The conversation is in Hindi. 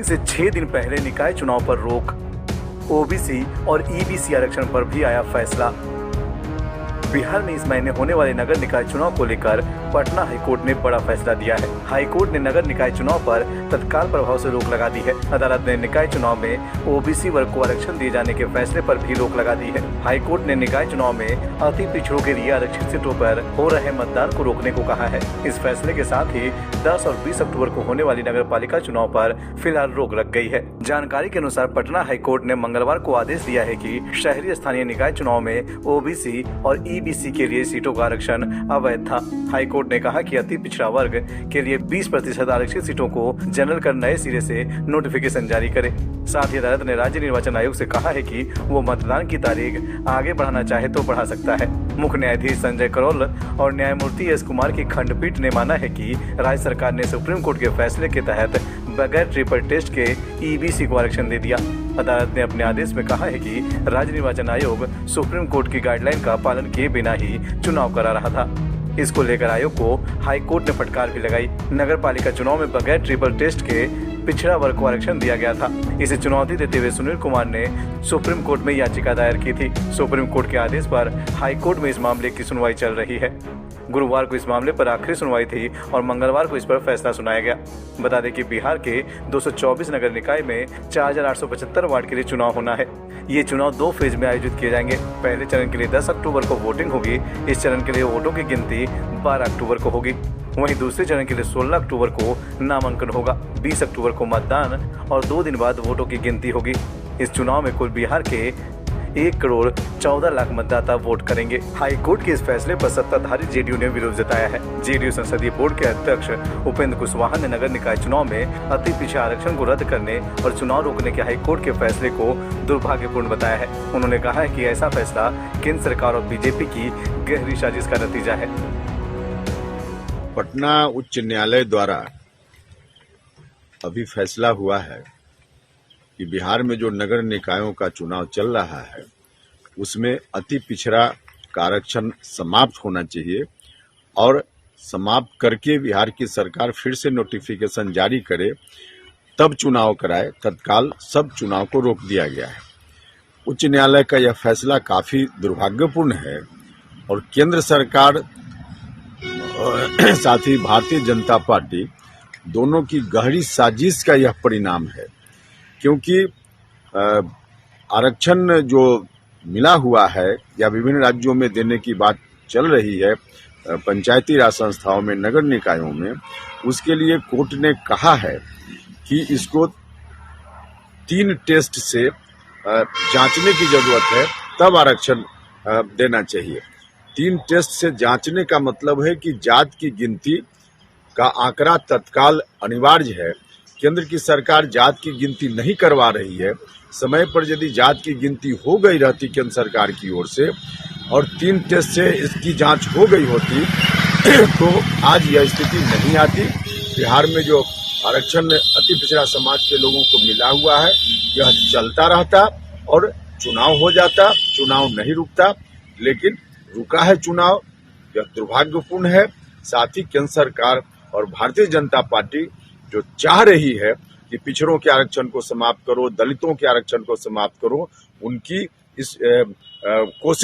से 6 दिन पहले निकाय चुनाव पर रोक, ओबीसी और ईबीसी आरक्षण पर भी आया फैसला। बिहार में इस महीने होने वाले नगर निकाय चुनाव को लेकर पटना हाईकोर्ट ने बड़ा फैसला दिया है। हाईकोर्ट ने नगर निकाय चुनाव पर तत्काल प्रभाव से रोक लगा दी है। अदालत ने निकाय चुनाव में ओबीसी वर्ग को आरक्षण दिए जाने के फैसले पर भी रोक लगा दी है। हाईकोर्ट ने निकाय चुनाव में अति पिछड़ों के लिए आरक्षित सीटों पर हो रहे मतदान को रोकने को कहा है। इस फैसले के साथ ही 10 और 20 अक्टूबर को होने वाली नगर पालिका चुनाव पर फिलहाल रोक लग गई है। जानकारी के अनुसार पटना हाईकोर्ट ने मंगलवार को आदेश दिया है कि शहरी स्थानीय निकाय चुनाव में ओबीसी और ईबीसी के लिए सीटों का आरक्षण अवैध था। हाईकोर्ट ने कहा कि अति पिछड़ा वर्ग के लिए 20% आरक्षित सीटों को जनरल कर नए सिरे से नोटिफिकेशन जारी करे। साथ ही अदालत ने राज्य निर्वाचन आयोग से कहा है कि वो मतदान की तारीख आगे बढ़ाना चाहे तो बढ़ा सकता है। मुख्य न्यायाधीश संजय करोल और न्यायमूर्ति एस कुमार की खंडपीठ ने माना है कि राज्य सरकार ने सुप्रीम कोर्ट के फैसले के तहत बगैर ट्रिपल टेस्ट के ईबीसी को आरक्षण दे दिया। अदालत ने अपने आदेश में कहा है कि राज्य निर्वाचन आयोग सुप्रीम कोर्ट की गाइडलाइन का पालन किए बिना ही चुनाव करा रहा था। इसको लेकर आयोग को हाई कोर्ट ने फटकार भी लगाई। नगर पालिका चुनाव में बगैर ट्रिपल टेस्ट के पिछड़ा वर्ग को आरक्षण दिया गया था। इसे चुनौती देते हुए सुनील कुमार ने सुप्रीम कोर्ट में याचिका दायर की थी। सुप्रीम कोर्ट के आदेश पर हाई कोर्ट में इस मामले की सुनवाई चल रही है। गुरुवार को इस मामले पर आखिरी सुनवाई थी और मंगलवार को इस पर फैसला सुनाया गया। बता दें कि बिहार के 224 नगर निकाय में 4875 वार्ड के लिए चुनाव होना है। ये चुनाव 2 फेज में आयोजित किए जाएंगे। पहले चरण के लिए 10 अक्टूबर को वोटिंग होगी। इस चरण के लिए वोटों की गिनती 12 अक्टूबर को होगी। वहीं दूसरे चरण के लिए 16 अक्टूबर को नामांकन होगा। 20 अक्टूबर को मतदान और 2 दिन बाद वोटों की गिनती होगी। इस चुनाव में कुल बिहार के 1 करोड़ 14 लाख मतदाता वोट करेंगे। हाई कोर्ट के इस फैसले पर सत्ताधारी जेडीयू ने विरोध जताया है। जेडीयू संसदीय बोर्ड के अध्यक्ष उपेंद्र कुशवाहा ने नगर निकाय चुनाव में अति पिछड़ा आरक्षण को रद्द करने और चुनाव रोकने के हाई कोर्ट के फैसले को दुर्भाग्यपूर्ण बताया है। उन्होंने कहा है कि ऐसा फैसला केंद्र सरकार और बीजेपी की गहरी साजिश का नतीजा है। पटना उच्च न्यायालय द्वारा अभी फैसला हुआ है कि बिहार में जो नगर निकायों का चुनाव चल रहा है उसमें अति पिछड़ा का आरक्षण समाप्त होना चाहिए और समाप्त करके बिहार की सरकार फिर से नोटिफिकेशन जारी करे तब चुनाव कराए। तत्काल सब चुनाव को रोक दिया गया है। उच्च न्यायालय का यह फैसला काफी दुर्भाग्यपूर्ण है और केंद्र सरकार साथ ही भारतीय जनता पार्टी दोनों की गहरी साजिश का यह परिणाम है, क्योंकि आरक्षण जो मिला हुआ है या विभिन्न राज्यों में देने की बात चल रही है पंचायती राज संस्थाओं में, नगर निकायों में, उसके लिए कोर्ट ने कहा है कि इसको 3 टेस्ट से जांचने की जरूरत है, तब आरक्षण देना चाहिए। 3 टेस्ट से जांचने का मतलब है कि जात की गिनती का आंकड़ा तत्काल अनिवार्य है। केंद्र की सरकार जात की गिनती नहीं करवा रही है। समय पर यदि जात की गिनती हो गई रहती केंद्र सरकार की ओर से और 3 टेस्ट से इसकी जांच हो गई होती तो आज यह स्थिति नहीं आती। बिहार में जो आरक्षण अति पिछड़ा समाज के लोगों को मिला हुआ है यह चलता रहता और चुनाव हो जाता। चुनाव नहीं रुकता, लेकिन रुका है चुनाव। यह दुर्भाग्यपूर्ण है। साथ ही केंद्र सरकार और भारतीय जनता पार्टी जो चाह रही है कि पिछड़ों के आरक्षण को समाप्त करो, दलितों के आरक्षण को समाप्त करो, उनकी इस कोशिश